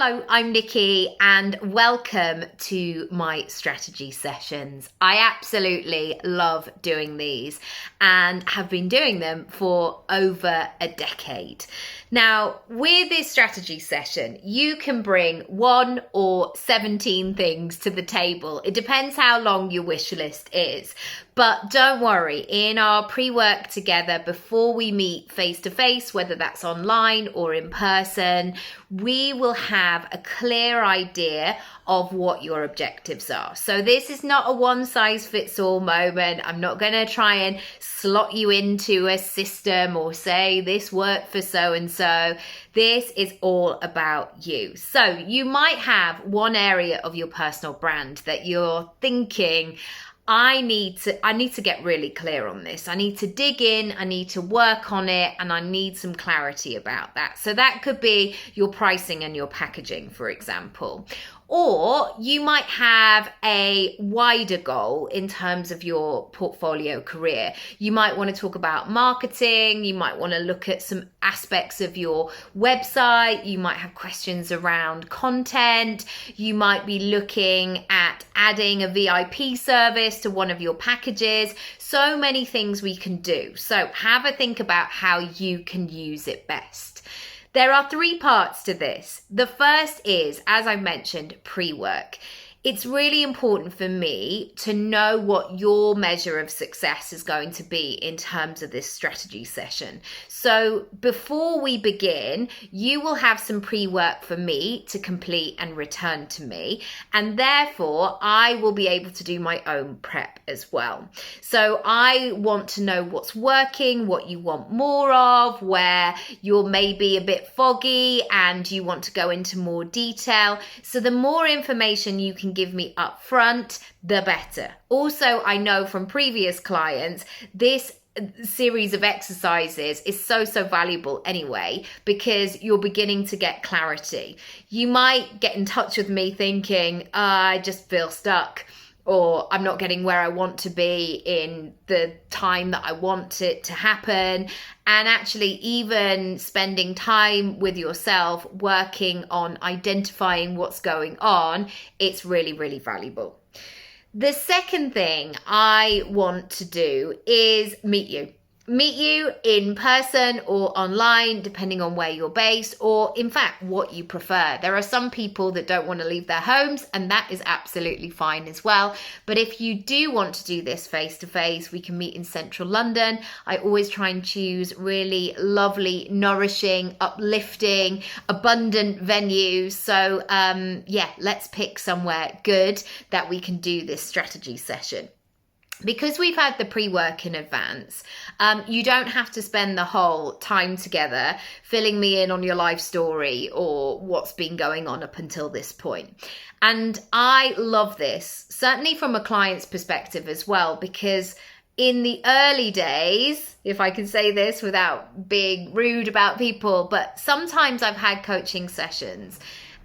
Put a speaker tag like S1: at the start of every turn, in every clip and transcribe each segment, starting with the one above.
S1: Hello, I'm Nikki and welcome to my strategy sessions. I absolutely love doing these and have been doing them for over a decade. Now, with this strategy session, you can bring 1 or 17 things to the table. It depends how long your wish list is. But don't worry, in our pre-work together before we meet face-to-face, whether that's online or in person, we will have a clear idea of what your objectives are. So this is not a one-size-fits-all moment. I'm not going to try and slot you into a system or say this worked for so-and-so. This is all about you. So you might have one area of your personal brand that you're thinking, I need to get really clear on this. I need to dig in, I need to work on it, and I need some clarity about that. So that could be your pricing and your packaging, for example. Or you might have a wider goal in terms of your portfolio career. You might want to talk about marketing. You might want to look at some aspects of your website. You might have questions around content. You might be looking at adding a VIP service to one of your packages. So many things we can do. So have a think about how you can use it best. There are 3 parts to this. The first is, as I mentioned, pre-work. It's really important for me to know what your measure of success is going to be in terms of this strategy session. So before we begin, you will have some pre-work for me to complete and return to me. And therefore, I will be able to do my own prep as well. So I want to know what's working, what you want more of, where you're maybe a bit foggy and you want to go into more detail. So the more information you can give me up front, the better. Also, I know from previous clients, this series of exercises is so valuable anyway, because you're beginning to get clarity. You might get in touch with me thinking, I just feel stuck, or I'm not getting where I want to be in the time that I want it to happen. And actually, even spending time with yourself, working on identifying what's going on, it's really valuable. The second thing I want to do is meet you. Meet you in person or online, depending on where you're based, or in fact, what you prefer. There are some people that don't want to leave their homes, and that is absolutely fine as well. But if you do want to do this face-to-face, we can meet in central London. I always try and choose really lovely, nourishing, uplifting, abundant venues. So let's pick somewhere good that we can do this strategy session. Because we've had the pre-work in advance, you don't have to spend the whole time together filling me in on your life story or what's been going on up until this point. And I love this, certainly from a client's perspective as well, because in the early days, if I can say this without being rude about people, but sometimes I've had coaching sessions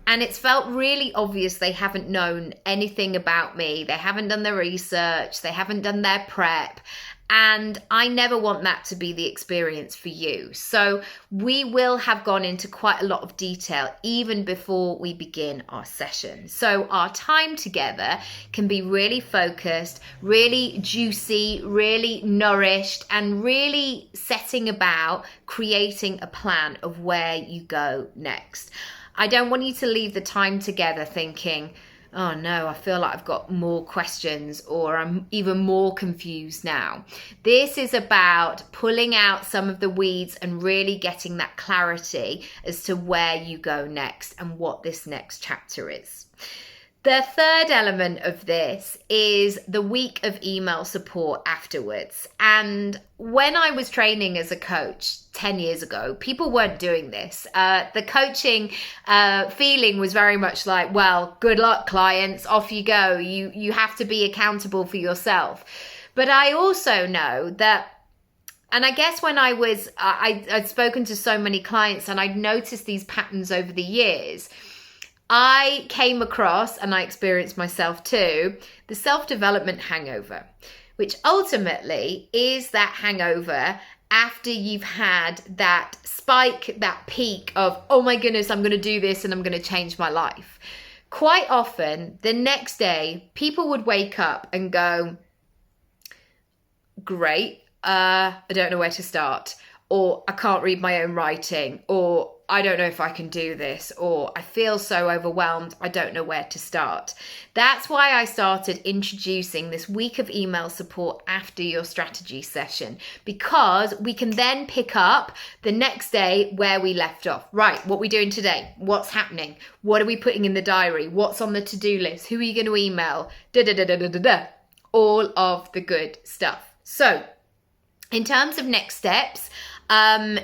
S1: and it's felt really obvious they haven't known anything about me. They haven't done their research. They haven't done their prep. And I never want that to be the experience for you. So we will have gone into quite a lot of detail even before we begin our session. So our time together can be really focused, really juicy, really nourished, and really setting about creating a plan of where you go next. I don't want you to leave the time together thinking, oh no, I feel like I've got more questions or I'm even more confused now. This is about pulling out some of the weeds and really getting that clarity as to where you go next and what this next chapter is. The third element of this is the week of email support afterwards. And when I was training as a coach 10 years ago, people weren't doing this. The coaching feeling was very much like, well, good luck, clients, off you go. You have to be accountable for yourself. But I also know that, and I guess when I'd spoken to so many clients and I'd noticed these patterns over the years, I came across, and I experienced myself too, the self-development hangover, which ultimately is that hangover after you've had that spike, that peak of, oh my goodness, I'm going to do this and I'm going to change my life. Quite often, the next day, people would wake up and go, great, I don't know where to start, or I can't read my own writing, or I don't know if I can do this, or I feel so overwhelmed, I don't know where to start. That's why I started introducing this week of email support after your strategy session, because we can then pick up the next day where we left off. Right, what are we doing today? What's happening? What are we putting in the diary? What's on the to-do list? Who are you going to email? All of the good stuff. So, in terms of next steps,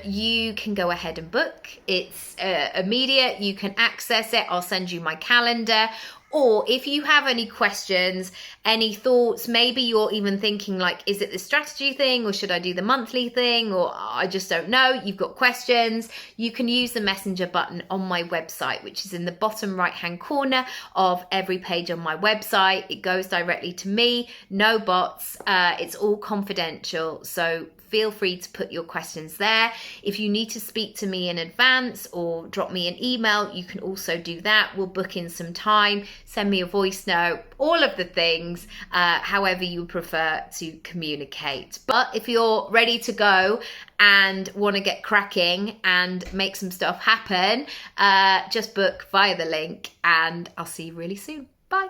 S1: you can go ahead and book. It's immediate. You can access it. I'll send you my calendar. Or if you have any questions, any thoughts, maybe you're even thinking like, is it the strategy thing or should I do the monthly thing? Or I just don't know. You've got questions. You can use the messenger button on my website, which is in the bottom right-hand corner of every page on my website. It goes directly to me. No bots. It's all confidential. So feel free to put your questions there. If you need to speak to me in advance or drop me an email, you can also do that. We'll book in some time, send me a voice note, all of the things, however you prefer to communicate. But if you're ready to go and want to get cracking and make some stuff happen, just book via the link and I'll see you really soon. Bye.